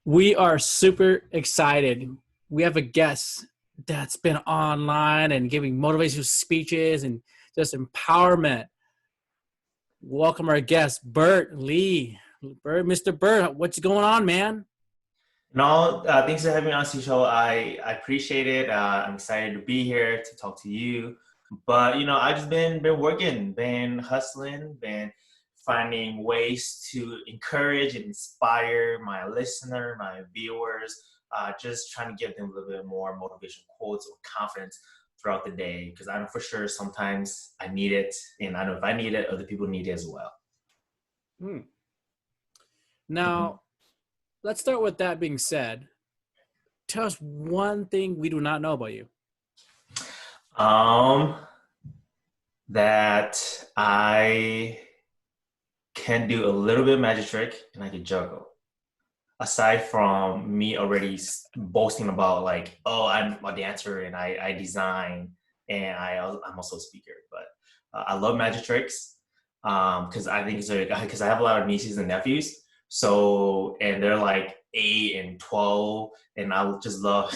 We are super excited. We have a guest that's been online and giving motivational speeches and just empowerment. Welcome our guest, Bert Lee. Mr. Bert, what's going on, man? No, thanks for having me on the show. I appreciate it. I'm excited to be here to talk to you. But I just been working, been hustling, been finding ways to encourage and inspire my listener, my viewers. Just trying to give them a little bit more motivational quotes or confidence throughout the day because I know for sure sometimes I need it, and I know if I need it, other people need it as well. Hmm. Mhm. Now, let's start with that being said. Tell us one thing we do not know about you. Um, that I can do a little bit of magic trick and I can juggle. Aside from me already boasting about like, oh, I'm a dancer and I design and I'm also a speaker, but I love magic tricks because I think it's because I have a lot of nieces and nephews. So and they're like 8 and 12, and I would just love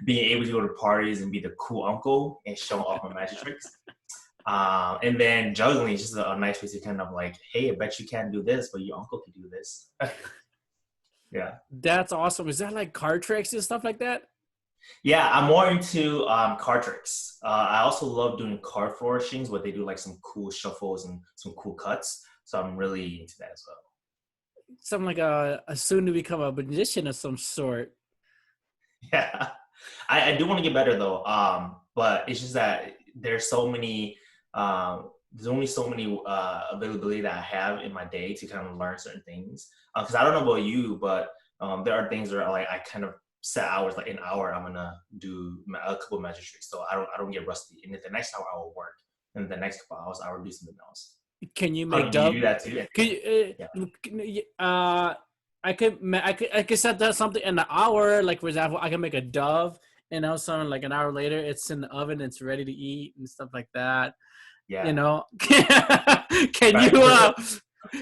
being able to go to parties and be the cool uncle and show off my magic tricks. And then juggling is just a nice way to kind of like, hey, I bet you can't do this, but your uncle can do this. Yeah. That's awesome. Is that like card tricks and stuff like that? Yeah, I'm more into card tricks. I also love doing card flourishings where they do like some cool shuffles and some cool cuts. So I'm really into that as well. Something like a soon to become a magician of some sort. Yeah, I do want to get better though. But it's just that there's only so many availability that I have in my day to kind of learn certain things. Because I don't know about you, but there are things where like I kind of set hours, like an hour, I'm gonna do a couple of magic tricks, so I don't get rusty. And then the next hour I will work, and the next couple hours I will do something else. Can you How make do you do dove? that too? Can you, Yeah. I could set that something in an hour. Like for example, I can make a dove, and also like an hour later, it's in the oven, it's ready to eat and stuff like that. You Yeah. know, can you Right. For sure.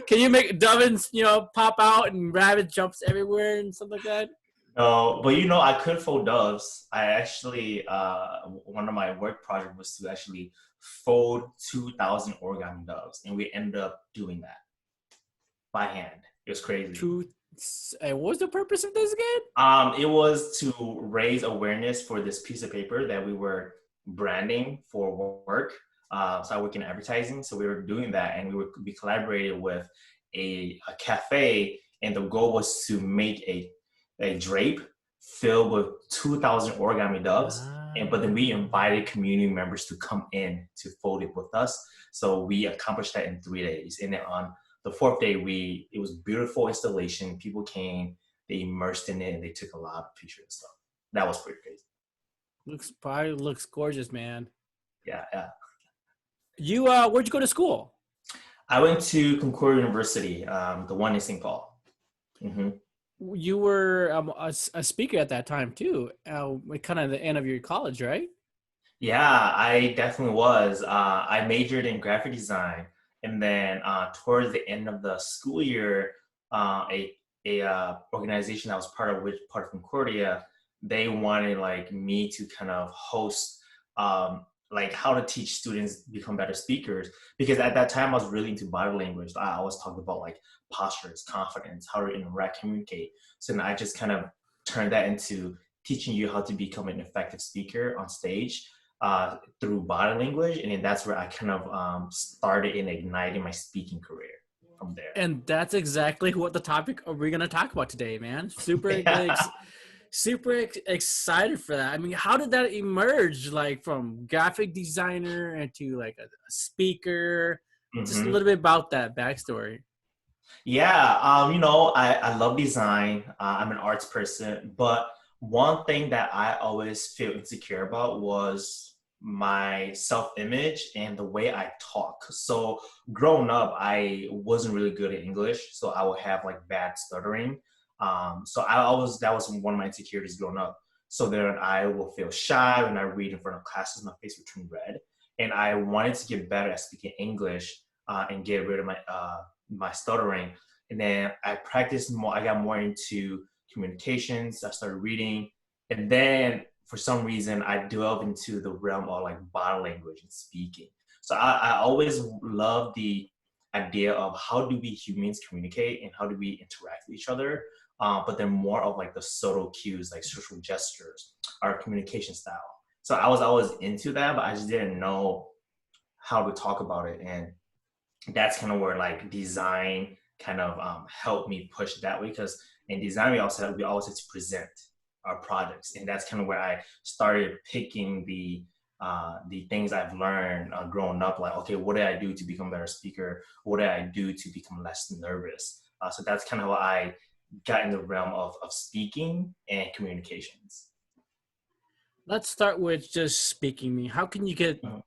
can you make dovens pop out and rabbit jumps everywhere and stuff like that? No, but I could fold doves. I actually, one of my work project was to actually fold 2,000 origami doves, and we ended up doing that by hand. It was crazy. To what was the purpose of this again? It was to raise awareness for this piece of paper that we were branding for work. So I work in advertising, so we were doing that, and we collaborated with a cafe, and the goal was to make a drape filled with 2,000 origami doves. And but then we Ah. invited community members to come in to fold it with us. So we accomplished that in 3 days. And then on the fourth day, we it was beautiful installation. People came, they immersed in it, and they took a lot of pictures and stuff. That was pretty crazy. Probably looks gorgeous, man. Yeah, yeah. You where'd you go to school? I went to Concordia University, the one in St. Paul. Hmm. You were a speaker at that time too. Kind of the end of your college, right? Yeah, I definitely was. I majored in graphic design, and then towards the end of the school year, a organization that was part of Concordia, they wanted like me to kind of host like how to teach students become better speakers because at that time I was really into body language. I was talking about like postures, confidence, how to interact, communicate. So then I just kind of turned that into teaching you how to become an effective speaker on stage through body language, and then that's where I kind of started in igniting my speaking career from there. And that's exactly what the topic we're gonna talk about today, man. Yeah. Excited for that. I mean, how did that emerge? Like from graphic designer into like a speaker. Just a Hmm. little bit about that backstory. Yeah, I love design. I'm an arts person, but one thing that I always feel insecure about was my self-image and the way I talk. So growing up, I wasn't really good at English, so I would have like bad stuttering. So I always that was one of my insecurities growing up. So then I will feel shy when I read in front of classes, my face would turn red, and I wanted to get better at speaking English and get rid of my stuttering. And then I practiced more. I got more into communications. I started reading, and then for some reason I delved into the realm of like body language and speaking. So I always love the idea of how do we humans communicate and how do we interact with each other, but then more of like the subtle cues like social gestures, our communication style. So I was always into that, but I just didn't know how to talk about it. And that's kind of where like design kind of helped me push that way, because in design we always have to present our projects, and that's kind of where I started picking the things I've learned growing up. Like, okay, what did I do to become a better speaker? What did I do to become less nervous? So that's kind of how I got in the realm of speaking and communications. Let's start with just speaking me. How can you get Mhm.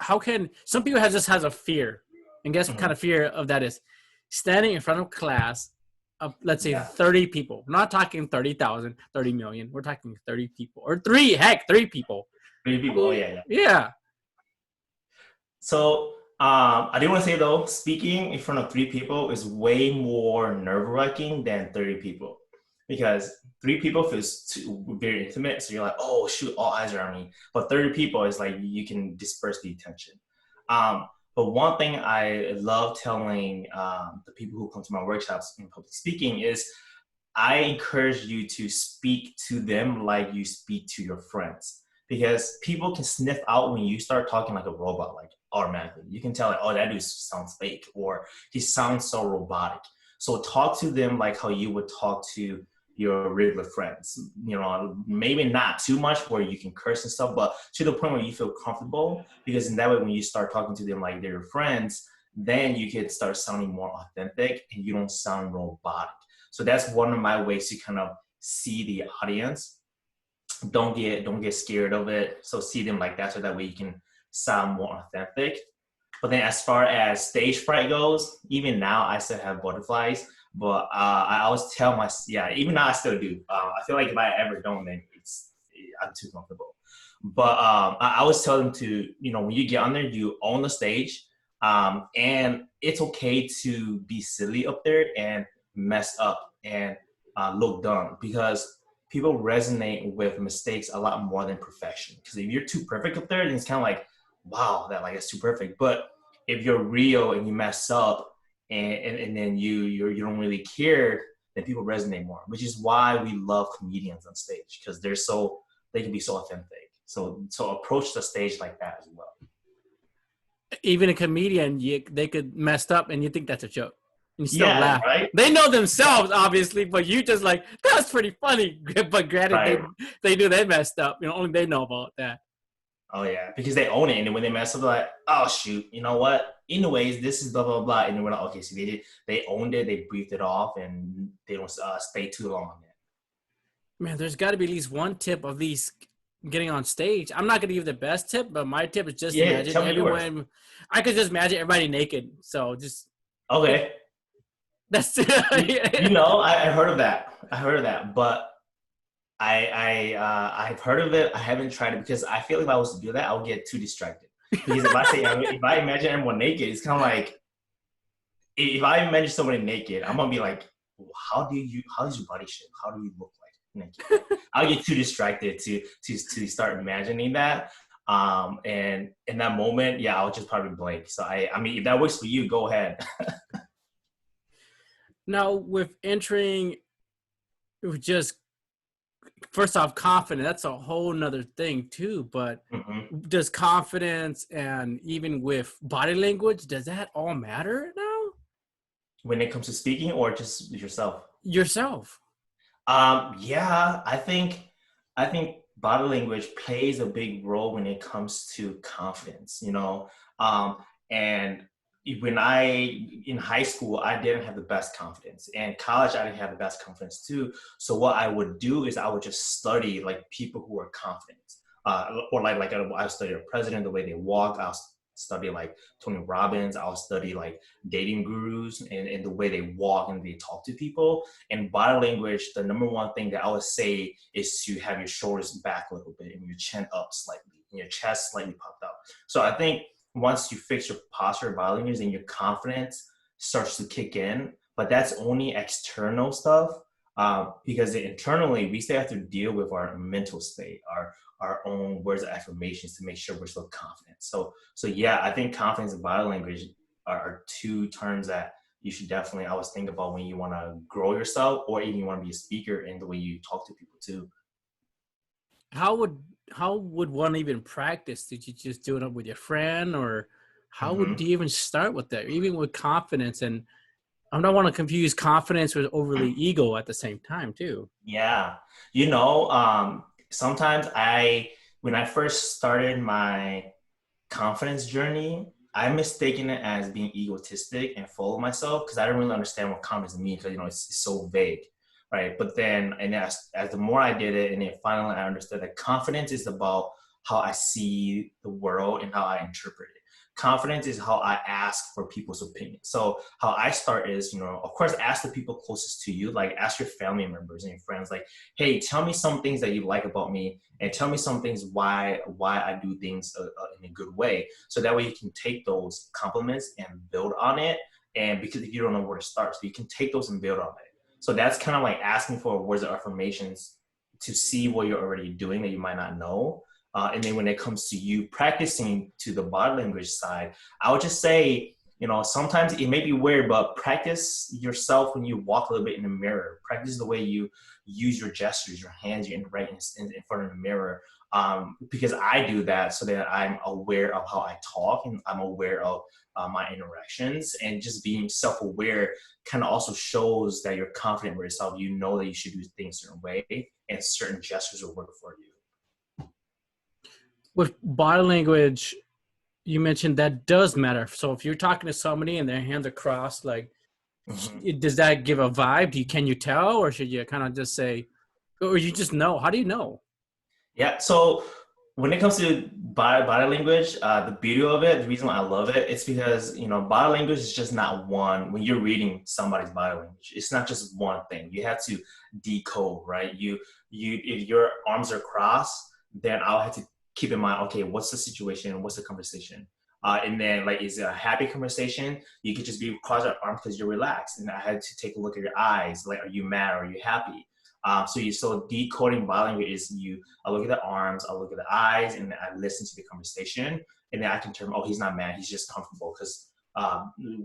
how can some people has a fear, and guess what kind Mhm. of fear of that is? Standing in front of class of, let's say, Yeah, 30 people. We're not talking 30,000, 30 million. We're talking 30 people, or three people. three How people. do Oh you, yeah, yeah. yeah. So I do want to say though, speaking in front of three people is way more nerve-wracking than 30 people, because three people feels very intimate. So you're like, oh shoot, all eyes are on me. But 30 people is like you can disperse the attention. Um, but one thing I love telling the people who come to my workshops in public speaking is I encourage you to speak to them like you speak to your friends, because people can sniff out when you start talking like a robot, like automatically. You can tell like, oh, that dude sounds fake, or he sounds so robotic. So talk to them like how you would talk to your regular friends. You know, maybe not too much where you can curse and stuff, but to the point where you feel comfortable, because in that way, when you start talking to them like they're your friends, then you can start sounding more authentic and you don't sound robotic. So that's one of my ways to kind of see the audience. Don't get scared of it. So see them like that, so that way you can sound more authentic. But then as far as stage fright goes, even now I still have butterflies. But I always tell yeah, even now I still do. I feel like if I ever don't, then I'm too comfortable. But I always tell them to, when you get on there, you own the stage. And it's okay to be silly up there and mess up and look dumb, because people resonate with mistakes a lot more than perfection. Because if you're too perfect up there, then it's kind of like, wow, that's too perfect. But if you're real and you mess up, and then you don't really care, then people resonate more. Which is why we love comedians on stage, because they can be so authentic. So approach the stage like that as well. Even a comedian, they could mess up and you think that's a joke. And you still Yeah, laugh. right, They know themselves, obviously, but you just like, that's pretty funny. But granted, right. they messed up. Only they know about that. Oh yeah, because they own it, and then when they mess up, they're like, oh shoot, you know what? Anyways, this is blah blah blah, and then we're like, okay, so they owned it, they breathed it off, and they don't stay too long on it. Man, there's got to be at least one tip of these getting on stage. I'm not going to give the best tip, but my tip is just Yeah, imagine tell me yours. everyone. I could just imagine everybody naked. So just Okay, that's I heard of that. I heard of that, but I've heard of it. I haven't tried it, because I feel like if I was to do that, I would get too distracted. Because if I imagine everyone naked, it's kind of like, if I imagine somebody naked, I'm gonna be like, how does your body shape? How do you look like naked? Like, I'll get too distracted to start imagining that. And in that moment, yeah, I'll just probably blank. So I mean, if that works for you, go ahead. Now with entering, just first off, confident. That's a whole nother thing too. But Hmm. does confidence and even with body language, does that all matter now? When it comes to speaking, or just yourself? Yourself. Yeah, I think body language plays a big role when it comes to confidence, and when in high school, I didn't have the best confidence, and college, I didn't have the best confidence too. So what I would do is I would just study like people who are confident, or like I study a president, the way they walk. I'll study like Tony Robbins. I'll study like dating gurus, and the way they walk and they talk to people. And body language, the number one thing that I would say is to have your shoulders back a little bit and your chin up slightly and your chest slightly popped up. So I think once you fix your posture, body language, and your confidence starts to kick in, but that's only external stuff. because internally we still have to deal with our mental state, our own words of affirmations to make sure we're still confident. So yeah, I think confidence and body language are two terms that you should definitely always think about when you want to grow yourself, or even you want to be a speaker in the way you talk to people too. How would how would one even practice? Did you just do it with your friend, or how would Hmm. you even start with that? Even with confidence, and I don't want to confuse confidence with overly ego at the same time too. Yeah. Sometimes when I first started my confidence journey, I mistaken it as being egotistic and full of myself because I didn't really understand what confidence means because it's so vague, right? But then, and as the more I did it, and then finally I understood that confidence is about how I see the world and how I interpret it. Confidence is how I ask for people's opinion. So how I start is, of course, ask the people closest to you, like ask your family members and your friends, like, hey, tell me some things that you like about me, and tell me some things why I do things in a good way. So that way you can take those compliments and build on it. And because if you don't know where to start, so you can take those and build on it. So that's kind of like asking for words of affirmations to see what you're already doing that you might not know. And then when it comes to you practicing to the body language side, I would just say, sometimes it may be weird, but practice yourself when you walk a little bit in the mirror. Practice the way you use your gestures, your hands, you interact in front of the mirror. Because I do that so that I'm aware of how I talk and I'm aware of my interactions, and just being self-aware kind of also shows that you're confident with yourself. You know that you should do things a certain way and certain gestures will work for you. With body language, you mentioned that does matter. So if you're talking to somebody and their hands are crossed, like, Mhm. does that give a vibe? Can you tell, or should you kind of just say, or you just know? How do you know? Yeah. So when it comes to body language, the beauty of it, the reason why I love it, it's because body language is just not one. When you're reading somebody's body language, it's not just one thing. You have to decode, right? You if your arms are crossed, then I'll have to keep in mind, okay, what's the situation? What's the conversation? And then, like, is it a happy conversation? You could just be cross your arms because you're relaxed. And I had to take a look at your eyes. Like, are you mad? Or are you happy? So decoding body language is I look at the arms, I look at the eyes, and I listen to the conversation, and then I can determine, oh, he's not mad, he's just comfortable. Because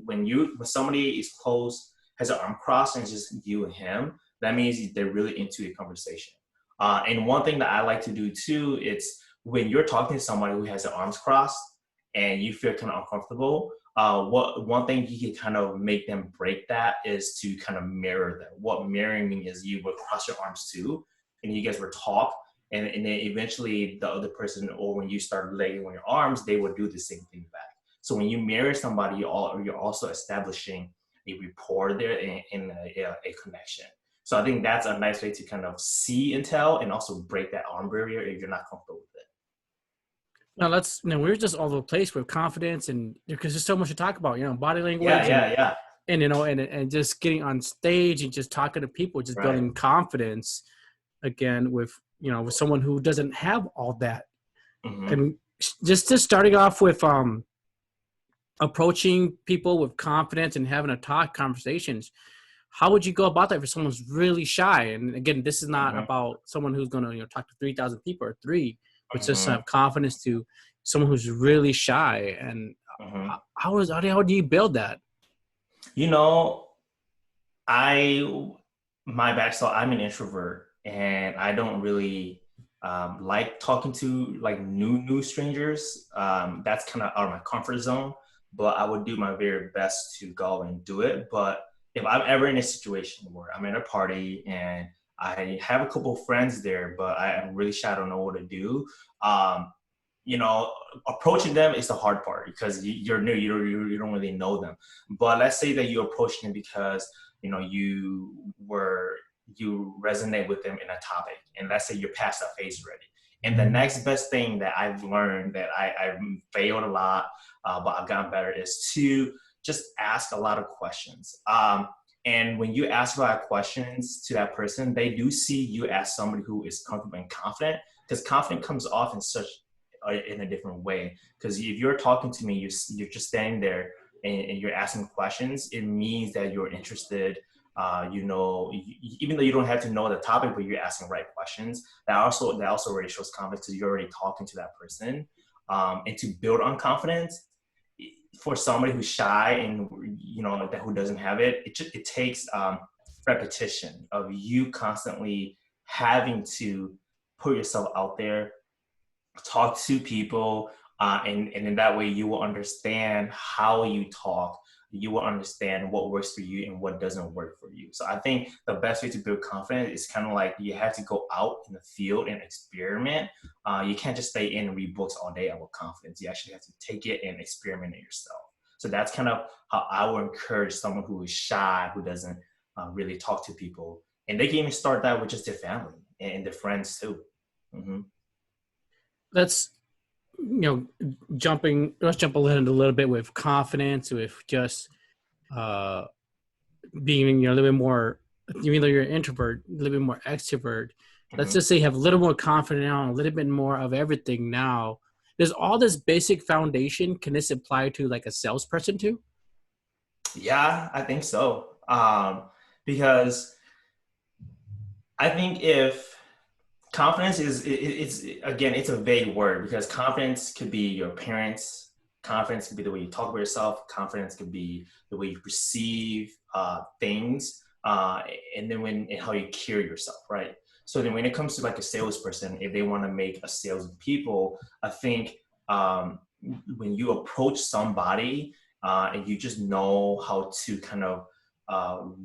when somebody is close, has an arm crossed, and it's just you and him, that means they're really into a conversation. And one thing that I like to do too, it's when you're talking to somebody who has their arms crossed and you feel kind of uncomfortable, what one thing you can kind of make them break that is to kind of mirror them. What mirroring means is you would cross your arms too, and you guys would talk, and then eventually the other person, or when you start laying on your arms, they would do the same thing back. So when you mirror somebody, you're also establishing a rapport there, and a connection. So I think that's a nice way to kind of see and tell, and also break that arm barrier if you're not comfortable with it. Now let's. We're just all over the place with confidence, and because there's so much to talk about. Body Yeah, language, yeah, yeah. and and just getting on stage and just talking to people, just Right. building confidence again with with someone who doesn't have all that. Hmm. And just starting off with approaching people with confidence and having a talk conversations. How would you go about that if someone's really shy? And again, this is not Hmm. about someone who's going to talk to 3,000 people or three, but just Hmm. have confidence to someone who's really shy. And Hmm. how do you build that? You know, I my backstory, I'm an introvert, and I don't really like talking to like new strangers. That's kind of out of my comfort zone, but I would do my very best to go and do it. But if I'm ever in a situation where I'm at a party and I have a couple of friends there, but I am really shy, I don't know what to do. Um, you know, Approaching them is the hard part because you're new, you don't really know them. But let's say that you approach them because you resonate with them in a topic, and let's say you're past that phase already. And the next best thing that I've learned that I failed a lot, but I've gotten better, is to just ask a lot of questions. And when you ask a lot of questions to that person, they do see you as somebody who is comfortable and confident, because confident comes off in a different way. Because if you're talking to me, you're just standing there and you're asking questions, it means that you're interested. Even though you don't have to know the topic, but you're asking the right questions. That also already shows confidence because you're already talking to that person. And to build on confidence for somebody who's shy and who doesn't have it, it takes repetition of you constantly having to put yourself out there, talk to people, and in that way you will understand how you talk. You will understand what works for you and what doesn't work for you. So I think the best way to build confidence is kind of like you have to go out in the field and experiment. You can't just stay in and read books all day about confidence. You actually have to take it and experiment it yourself. So that's kind of how I would encourage someone who is shy, who doesn't really talk to people. And they can even start that with just their family and their friends too. Mm-hmm. Let's let's jump a little bit with confidence, with just being a little bit more, even though you're an introvert, a little bit more extrovert. Let's just say you have a little more confidence now, a little bit more of everything now. There's all this basic foundation. Can this apply to like a salesperson too? Yeah, I think so. Because I think if confidence it's again, it's a vague word because confidence could be your parents. Confidence could be the way you talk about yourself. Confidence could be the way you perceive things, and then and how you carry yourself, right? So then when it comes to like a salesperson, if they want to make a sales with people, I think when you approach somebody and you just know how to kind of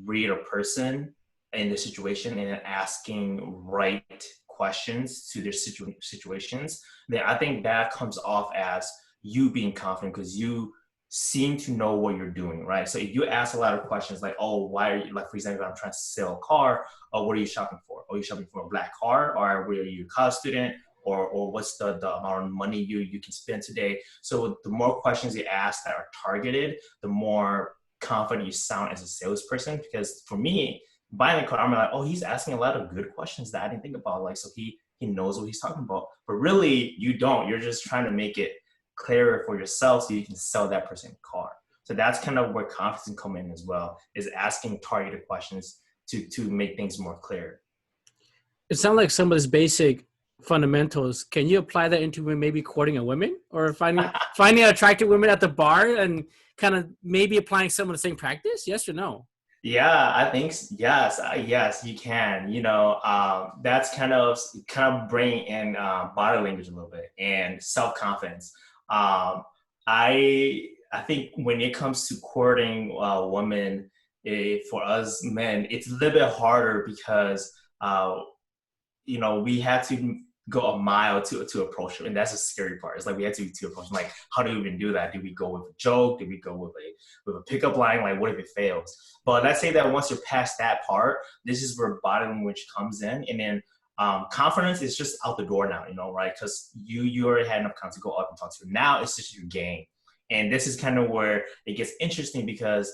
read a person in the situation and then asking right questions to their situations, then I think that comes off as you being confident because you seem to know what you're doing, right? So if you ask a lot of questions like, oh, why are you, like, for example, I'm trying to sell a car, or what are you shopping for? Are you shopping for a black car? Or are you a college student? Or what's the amount of money you can spend today? So the more questions you ask that are targeted, the more confident you sound as a salesperson. Because for me, buying a car, I'm like, oh, he's asking a lot of good questions that I didn't think about. Like, so he knows what he's talking about. But really, you don't. You're just trying to make it clearer for yourself so you can sell that person a car. So that's kind of where confidence can come in as well, is asking targeted questions to make things more clear. It sounds like some of these basic fundamentals. Can you apply that into maybe courting a woman or finding attractive women at the bar and kind of maybe applying some of the same practice? Yes or no? Yeah, I think yes, yes, you can. That's kind of bring in body language a little bit and self confidence. I think when it comes to courting women, for us men, it's a little bit harder because we have to go a mile to approach them, and that's the scary part. It's like we had to approach them. Like, how do we even do that? Do we go with a joke? Do we go with a pickup line? Like, what if it fails? But let's say that once you're past that part, this is where body language comes in, and then confidence is just out the door now, right? Because you already had enough confidence to go up and talk to them. Now it's just your game, and this is kind of where it gets interesting because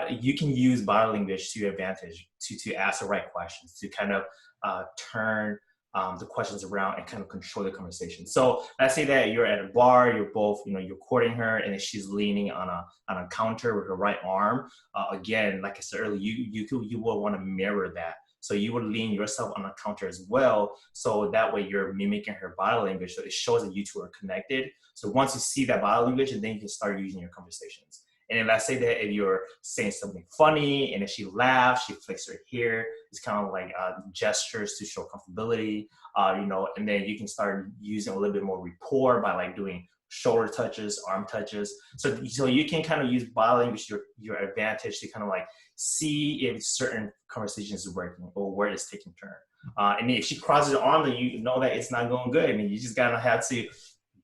you can use body language to your advantage to ask the right questions, to kind of turn the questions around and kind of control the conversation. So let's say that you're at a bar, you're both, you're courting her, and then she's leaning on a counter with her right arm. Again, like I said earlier, you will want to mirror that. So you would lean yourself on a counter as well. So that way you're mimicking her body language. So it shows that you two are connected. So once you see that body language, and then you can start using your conversations. And then let's say that if you're saying something funny and if she laughs, she flicks her hair, it's kind of like gestures to show comfortability, and then you can start using a little bit more rapport by like doing shoulder touches, arm touches. So you can kind of use body language, your advantage, to kind of like see if certain conversations is working or where it's taking turn. And if she crosses her arm, then you know that it's not going good. I mean, you just gotta have to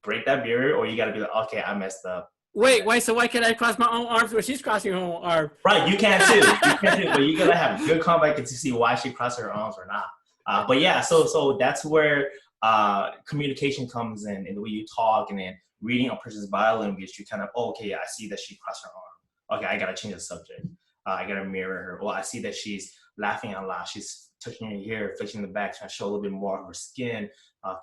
break that barrier, or you gotta be like, okay, I messed up. Wait, so why can't I cross my own arms when she's crossing her own arm? Right, you can too. But you gotta have good comeback to see why she crossed her arms or not. But yeah, so that's where communication comes in the way you talk, and then reading a person's body language. You kind of, okay, I see that she crossed her arm. Okay, I gotta change the subject. I gotta mirror her. Well, I see that she's laughing a lot. She's touching her hair, flexing the back, trying to show a little bit more of her skin.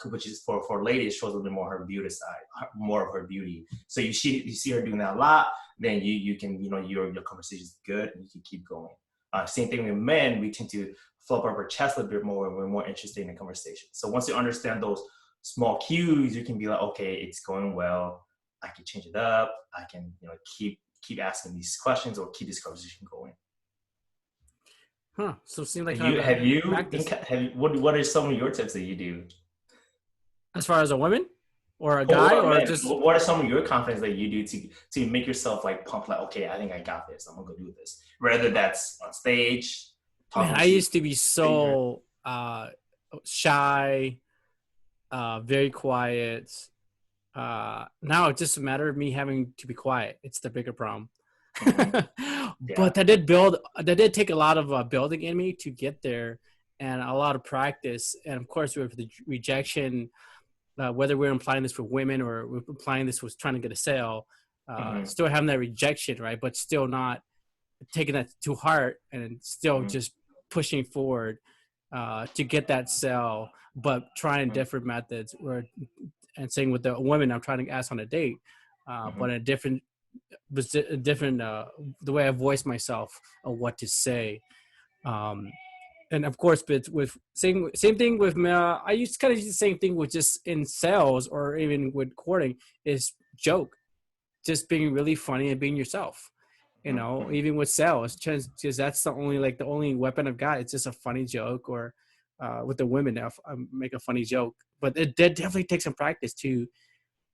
Which is for ladies, shows a little bit more her beauty side, more of her beauty. So you see her doing that a lot, then you can, your conversation is good and you can keep going. Same thing with men, we tend to flip up our chest a bit more when we're more interested in the conversation. So once you understand those small cues, you can be like, okay, it's going well. I can change it up. I can, keep asking these questions or keep this conversation going. Huh. So it seems like Have kind you of a have you practice. what are some of your tips that you do? As far as a woman or a guy Or or man, just, what are some of your confidence that you do to make yourself like pump like, okay, I think I got this. I'm gonna go do this. Whether that's on stage, man, talking I to used to be strangers. so shy, very quiet. Now it's just a matter of me having to be quiet. It's the bigger problem. Hmm. But Yeah. that did take a lot of building in me to get there, and a lot of practice. And of course, with the rejection, whether we're implying this for women or we're implying this was trying to get a sale, Hmm. still having that rejection, right? But still not taking that to heart and still Hmm. just pushing forward to get that sale, but trying Hmm. different methods. Or and saying with the women I'm trying to ask on a date, but Hmm. in a different the way I voice myself or what to say. Um, and of course, but with same thing with I used to kind of use the same thing with just in sales or even with courting is joke, just being really funny and being yourself. Hmm. Even with sales, because that's the only weapon I've got. It's just a funny joke, or with the women, I make a funny joke. But it did definitely take some practice to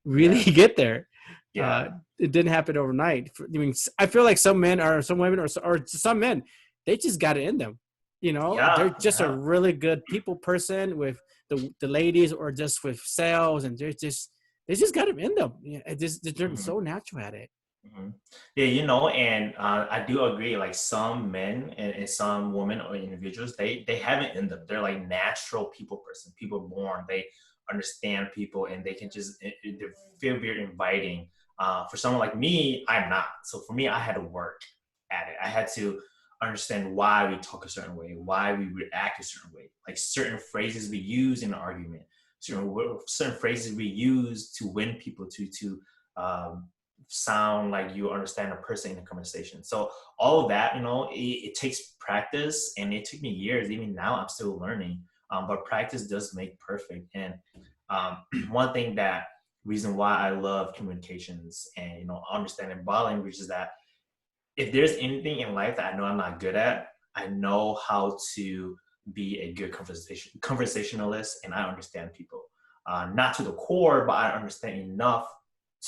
really Yeah. get there. Uh, Yeah. it didn't happen overnight. I mean, I feel like some men or some women or some men, they just got it in them. They're Yeah. just a Yeah. really good people person with the ladies or just with sales, and they just got it in them. Yeah, they're Hmm. so natural at it. Hmm. Yeah, and I do agree. Like some men and some women or individuals, they have it in them. They're like natural people person, people born. They understand people, and they can just they feel very inviting. For someone like me, I'm not. So for me, I had to work at it. I had to understand why we talk a certain way, why we react a certain way, like certain phrases we use in an argument, certain phrases we use to win people to um, sound like you understand a person in a conversation. So all of that, it takes practice, and it took me years. Even now, I'm still learning. But practice does make perfect. And um, one thing that reason why I love communications and understanding body language is that if there's anything in life that I know I'm not good at, I know how to be a good conversationalist, and I understand people. Not to the core, but I understand enough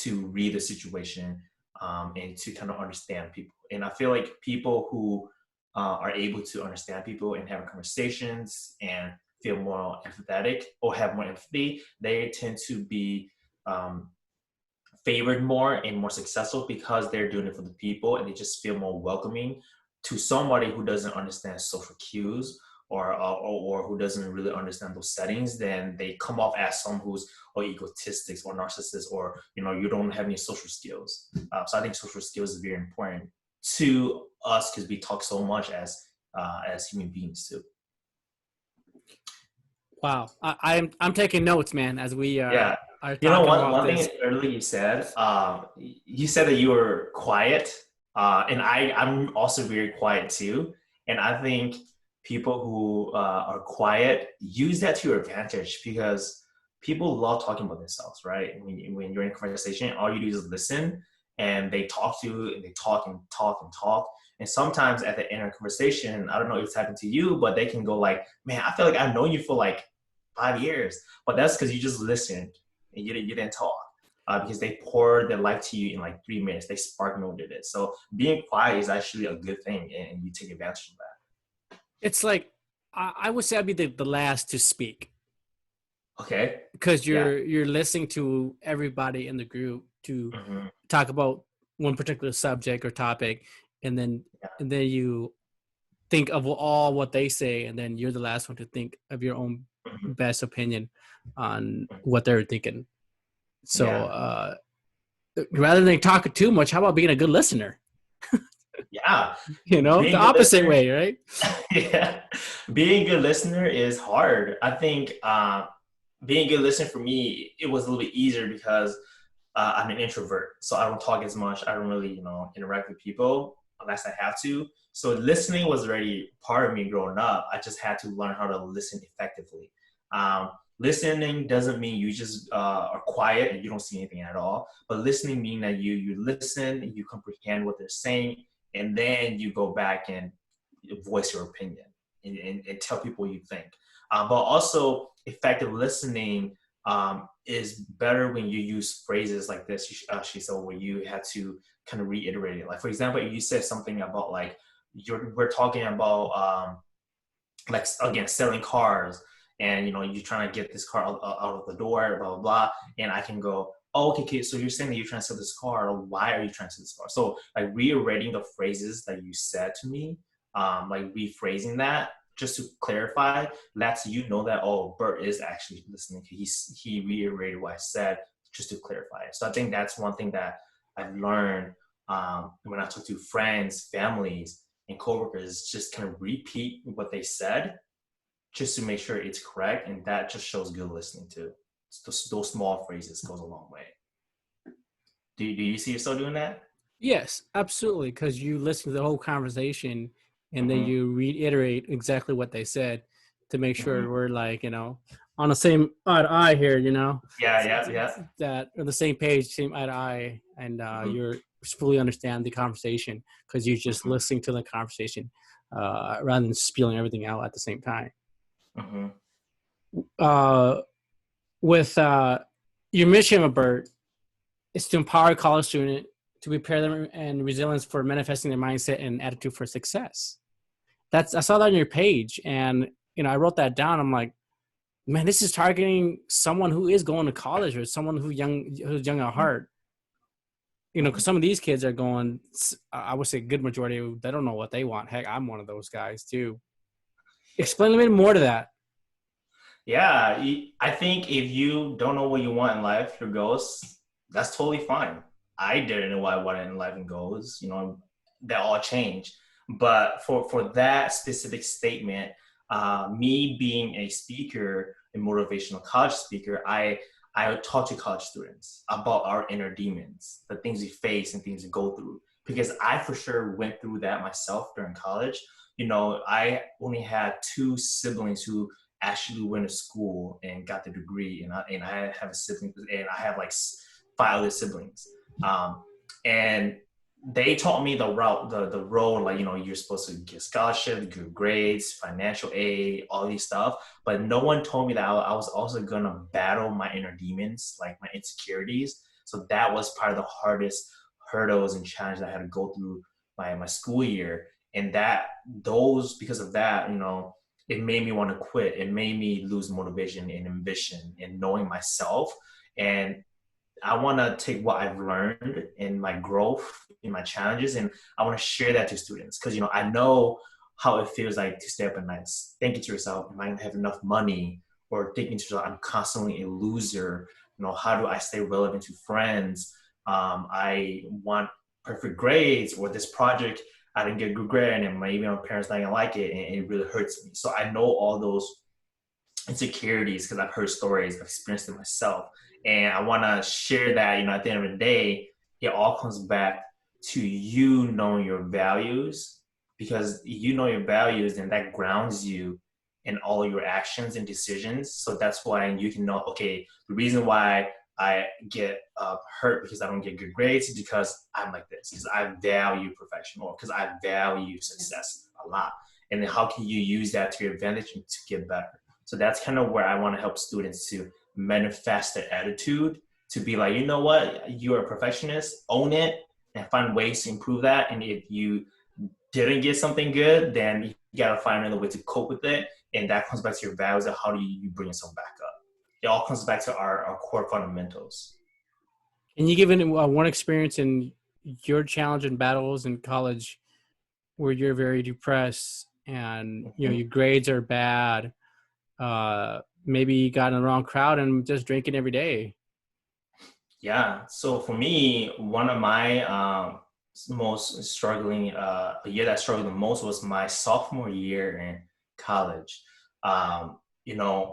to read the situation, and to kind of understand people. And I feel like people who are able to understand people and have conversations and feel more empathetic or have more empathy, they tend to be um, favored more and more successful because they're doing it for the people, and they just feel more welcoming to somebody who doesn't understand social cues, or who doesn't really understand those settings. Then they come off as someone who's egotistic or narcissist, or you don't have any social skills. So I think social skills is very important to us because we talk so much as human beings too. Wow, I'm taking notes, man, as we Yeah. are talking about One thing this. earlier you said that you were quiet, and I'm also very quiet too. And I think people who are quiet use that to your advantage because people love talking about themselves, right? When you're in a conversation, all you do is listen, and they talk to you, and they talk and talk and talk. And sometimes at the end of a conversation, I don't know if it's happened to you, but they can go like, "Man, I feel like I've known you for like 5 years," but that's because you just listened and you didn't talk. Because they poured their life to you in like 3 minutes. They spark noted it. So being quiet is actually a good thing, and you take advantage of that. It's like I would say I'd be the last to speak Okay. because Yeah. you're listening to everybody in the group to Hmm. talk about one particular subject or topic, and then Yeah. you think of all what they say, and then you're the last one to think of your own Hmm. best opinion on what they're thinking. So Yeah. rather than talking too much, how about being a good listener? Yeah. The Being a good opposite listener. way, right? Yeah. Being a good listener is hard. I think being a good listener for me, it was a little bit easier because I'm an introvert, so I don't talk as much. I don't really, interact with people. unless I have to. So listening was already part of me growing up. I just had to learn how to listen effectively. Listening doesn't mean you just are quiet and you don't see anything at all. But listening means that you listen, you comprehend what they're saying, and then you go back and voice your opinion and tell people what you think. But also, effective listening is better when you use phrases like this, she said, where you had to kind of reiterate it. Like, for example, you said something about like, we're talking about like, again, selling cars, and you're trying to get this car out of the door, blah blah blah, and I can go, oh, okay, so you're saying that you're trying to sell this car. Why are you trying to sell this car? So like reiterating the phrases that you said to me, like rephrasing that just to clarify, lets you know that, oh, Bert is actually listening. He reiterated what I said just to clarify it. So I think that's one thing that I've learned when I talk to friends, families, and coworkers, just kind of repeat what they said just to make sure it's correct, and that just shows good listening too. Those small phrases goes a long way. Do you see yourself doing that? Yes, absolutely. Because you listen to the whole conversation and then Mm-hmm. you reiterate exactly what they said to make Mm-hmm. sure we're like, on the same eye to eye here, Yeah, yeah, yeah. that on the same page, same eye to eye, and Mm-hmm. you're fully understand the conversation because you're just Mm-hmm. listening to the conversation rather than spewing everything out at the same time. Mm-hmm. Uh, with your mission, Bert, is to empower college students to prepare them and resilience for manifesting their mindset and attitude for success. I saw that on your page, and I wrote that down. I'm like, man, this is targeting someone who is going to college or someone who's young at heart. Because some of these kids are going. I would say a good majority, they don't know what they want. Heck, I'm one of those guys too. Explain a little bit more to that. Yeah, I think if you don't know what you want in life, your goals, that's totally fine. I didn't know what I wanted in life and goals. That all changed. But for that specific statement, me being a speaker, a motivational college speaker, I would talk to college students about our inner demons, the things we face and things we go through. Because I for sure went through that myself during college. I only had two siblings who actually went to school and got the degree, and I have a sibling, and I have like five other siblings, and they taught me the route, the road, like you're supposed to get scholarship, good grades, financial aid, all these stuff. But no one told me that I was also gonna battle my inner demons, like my insecurities. So that was part of the hardest hurdles and challenges I had to go through my school year, and because of that, it made me want to quit. It made me lose motivation and ambition and knowing myself. And I want to take what I've learned in my growth, in my challenges, and I want to share that to students because, I know how it feels like to stay up at night, thinking to yourself, am I going to have enough money? Or thinking to yourself, I'm constantly a loser. How do I stay relevant to friends? I want perfect grades, or this project I didn't get a good grade, and maybe my parents not gonna like it, and it really hurts me. So I know all those insecurities because I've heard stories, I've experienced it myself, and I want to share that. At the end of the day, it all comes back to you knowing your values, because you know your values, and that grounds you in all your actions and decisions. So that's why you can know, okay, the reason why I get hurt because I don't get good grades is because I'm like this, because I value perfection, or because I value success a lot. And then how can you use that to your advantage and to get better? So that's kind of where I want to help students to manifest their attitude, to be like, you know what, you're a perfectionist, own it, and find ways to improve that. And if you didn't get something good, then you got to find another way to cope with it. And that comes back to your values of how do you bring yourself back up. It all comes back to our core fundamentals. Can you give one experience in your challenge and battles in college where you're very depressed and Mm-hmm. your grades are bad? Maybe you got in the wrong crowd and just drinking every day. Yeah. So for me, one of my most struggling, a year that struggled the most was my sophomore year in college.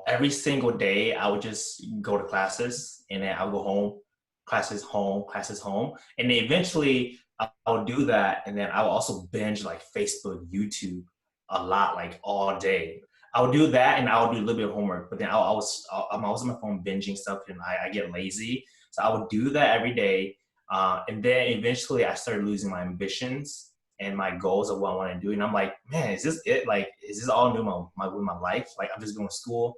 Every single day I would just go to classes, and then I'll go home, classes home, classes home. And then eventually I would do that, and then I would also binge like Facebook, YouTube a lot, like all day. I would do that, and I would do a little bit of homework. But then I'm always on my phone binging stuff, and I get lazy. So I would do that every day, and then eventually I started losing my ambitions and my goals of what I want to do. And I'm like, man, is this it? Like, is this all I'm doing with my life? Like, I'm just going to school,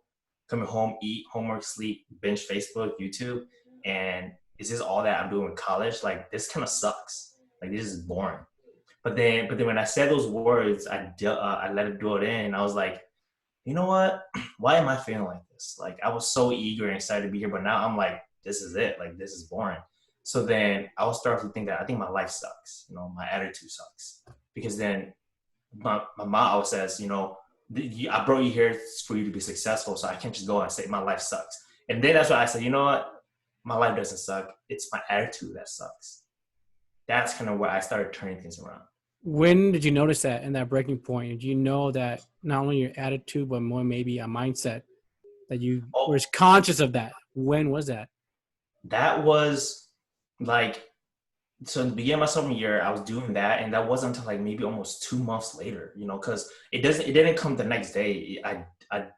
coming home, eat, homework, sleep, binge Facebook, YouTube, and is this all that I'm doing in college? Like, this kind of sucks. Like, this is boring. But then when I said those words, I let it do it in. I was like, you know what? Why am I feeling like this? Like, I was so eager and excited to be here, but now I'm like, this is it. Like, this is boring. So then I was starting to think that I think my life sucks. You know, my attitude sucks, because then my mom always says, you know, I brought you here for you to be successful, so I can't just go and say my life sucks. And then that's why I said, you know what? My life doesn't suck. It's my attitude that sucks. That's kind of where I started turning things around. When did you notice that in that breaking point? Did you know that not only your attitude, but more maybe a mindset that you were Oh, conscious of that? When was that? that was like, so in the beginning of my sophomore year, I was doing that, and that wasn't until like maybe almost 2 months later, you know, because it didn't come the next day. I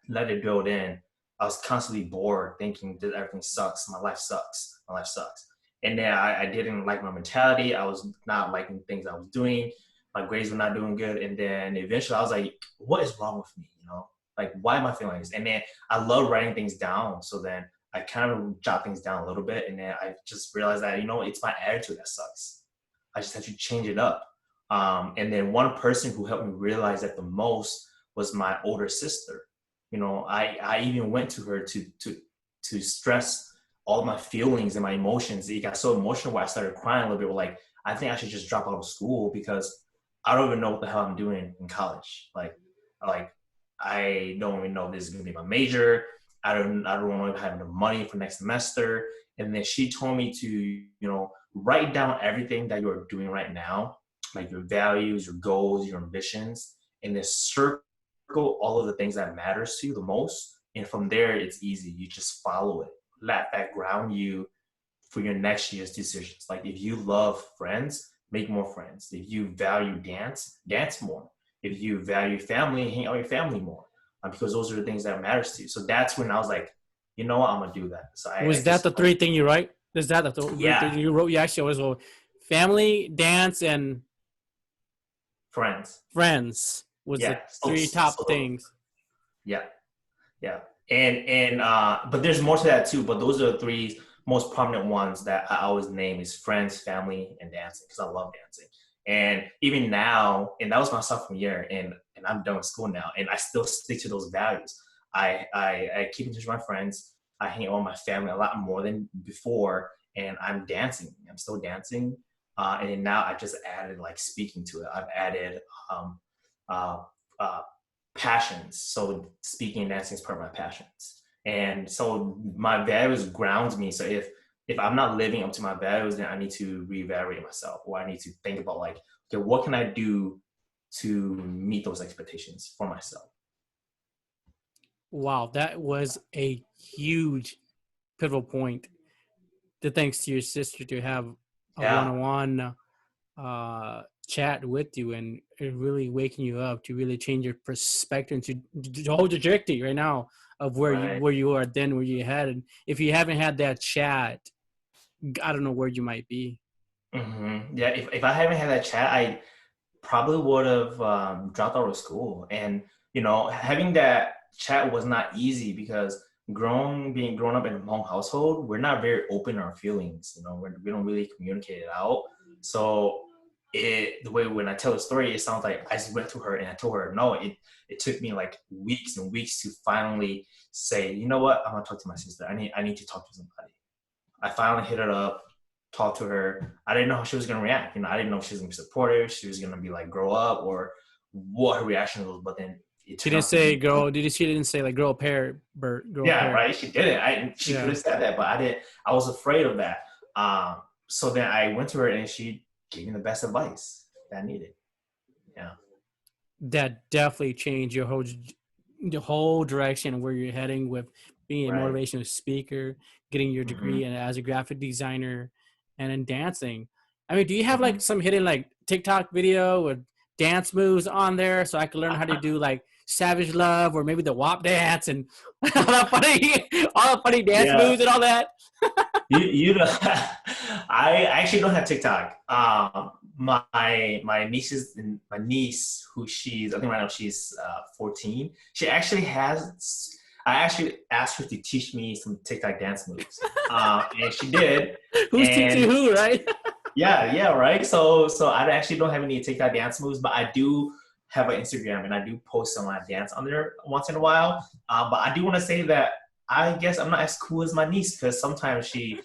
let it build in. I was constantly bored, thinking that everything sucks, my life sucks, my life sucks, and then I didn't like my mentality. I was not liking things I was doing. My grades were not doing good, and then eventually I was like, what is wrong with me, you know? Like, why am I feeling like this? And then I love writing things down, so then I kind of jot things down a little bit, and then I just realized that, you know, it's my attitude that sucks. I just have to change it up. And then one person who helped me realize that the most was my older sister. You know, I even went to her to stress all my feelings and my emotions. It got so emotional where I started crying a little bit. Like, I think I should just drop out of school because I don't even know what the hell I'm doing in college. Like I don't even know if this is gonna be my major. I don't want to have enough money for next semester. And then she told me to, you know, write down everything that you're doing right now, like your values, your goals, your ambitions, and then circle all of the things that matters to you the most. And from there, it's easy. You just follow it. Let that ground you for your next year's decisions. Like, if you love friends, make more friends. If you value dance, dance more. If you value family, hang out with your family more, because those are the things that matters to you. So that's when I was like, you know what, I'm gonna do that. So I Was that just, the three thing you write? Is that the three thing yeah, you wrote? You actually always wrote family, dance, and friends. friends was the Yeah. three top So things. yeah, yeah. And but there's more to that too. But those are the three most prominent ones that I always name is friends, family, and dancing, because I love dancing. And even now, and that was my sophomore year, and I'm done with school now, and I still stick to those values. I keep in touch with my friends. I hang out with my family a lot more than before, and I'm dancing. I'm still dancing, and then now I just added like speaking to it. I've added um, uh, uh, passions. So speaking and dancing is part of my passions. And so my values grounds me. So if I'm not living up to my values, then I need to reevaluate myself, or I need to think about like, okay, what can I do to meet those expectations for myself? Wow, that was a huge pivotal point. To thanks to your sister to have a Yeah, one-on-one chat with you and it really waking you up to really change your perspective to the whole trajectory right now of right. where you are then where you had. And if you haven't had that chat, I don't know where you might be. Yeah, if I haven't had that chat, I probably would have dropped out of school. And you know, having that chat was not easy because being grown up in a home household, we're not very open in our feelings. You know, we don't really communicate it out. So the way when I tell the story, it sounds like I just went to her and I told her no. It took me like weeks and weeks to finally say, you know what, I'm gonna talk to my sister. I need to talk to somebody. I finally hit her up, talked to her. I didn't know how she was gonna react. You know, I didn't know if she was gonna be supportive, she was gonna be like grow up, or what her reaction was. But then it She turned didn't out to say be girl. She didn't say like grow a pair, Bert. Grow a yeah, pair. right. She did it. She could Yeah. have said that, but I didn't. I was afraid of that. So then I went to her and she gave me the best advice that I needed. Yeah. That definitely changed the whole direction where you're heading with being a Right. motivational speaker, getting your Hmm. degree and as a graphic designer, and in dancing. I mean, do you have Mhm. like some hidden like TikTok video with dance moves on there so I can learn how to do like Savage Love or maybe the WAP dance and all the funny dance Yeah. moves and all that? You know, I actually don't have TikTok. My nieces and my niece, who she's I think right now she's 14. She actually has. I actually asked her to teach me some TikTok dance moves, and she did. Who's teaching And who, right? yeah, right. So I actually don't have any TikTok dance moves, but I do have an Instagram and I do post some of my dance on there once in a while. But I do want to say that I guess I'm not as cool as my niece because sometimes she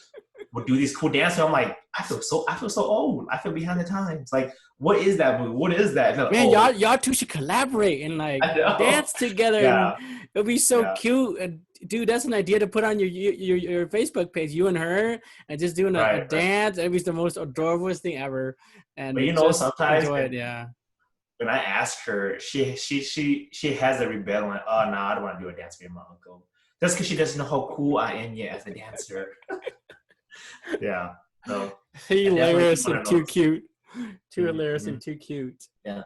would do these cool dances. I'm like, I feel so old. I feel behind the times. Like, what is that move? What is that? Like, Man, oh, y'all two should collaborate and like I know. dance together, and Yeah, it'll be so yeah, cute. And dude, that's an idea to put on your Facebook page. You and her, and just doing a right. dance. It'd be the most adorable thing ever, But and just sometimes enjoy it. Yeah. when I ask her, she has a rebel like, oh no, I don't want to do a dance with my uncle. That's because she doesn't know how cool I am yet as a dancer. Yeah. So I definitely keep Hilarious one and of too those. cute. Too hilarious Mm-hmm. and too cute. Yeah.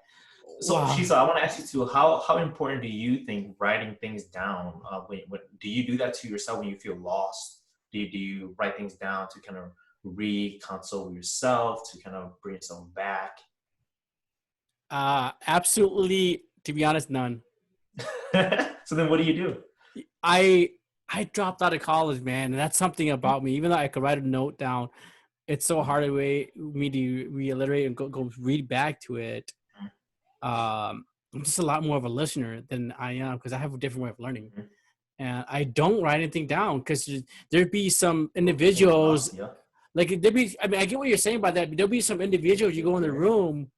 So Wow. Shisa, I want to ask you too. How important do you think writing things down? When do you do that to yourself when you feel lost? Do you write things down to kind of reconsole with yourself to kind of bring yourself back? Absolutely. To be honest, none. So then, what do you do? I I dropped out of college, man, and that's something about me. Even though I could write a note down, it's so hard to me to reiterate and go read back to it. I'm just a lot more of a listener than I am because I have a different way of learning, and I don't write anything down because there'd be some Think a lot. individuals Yeah. like there'd be. I mean, I get what you're saying by that. But there'll be some individuals you go in the room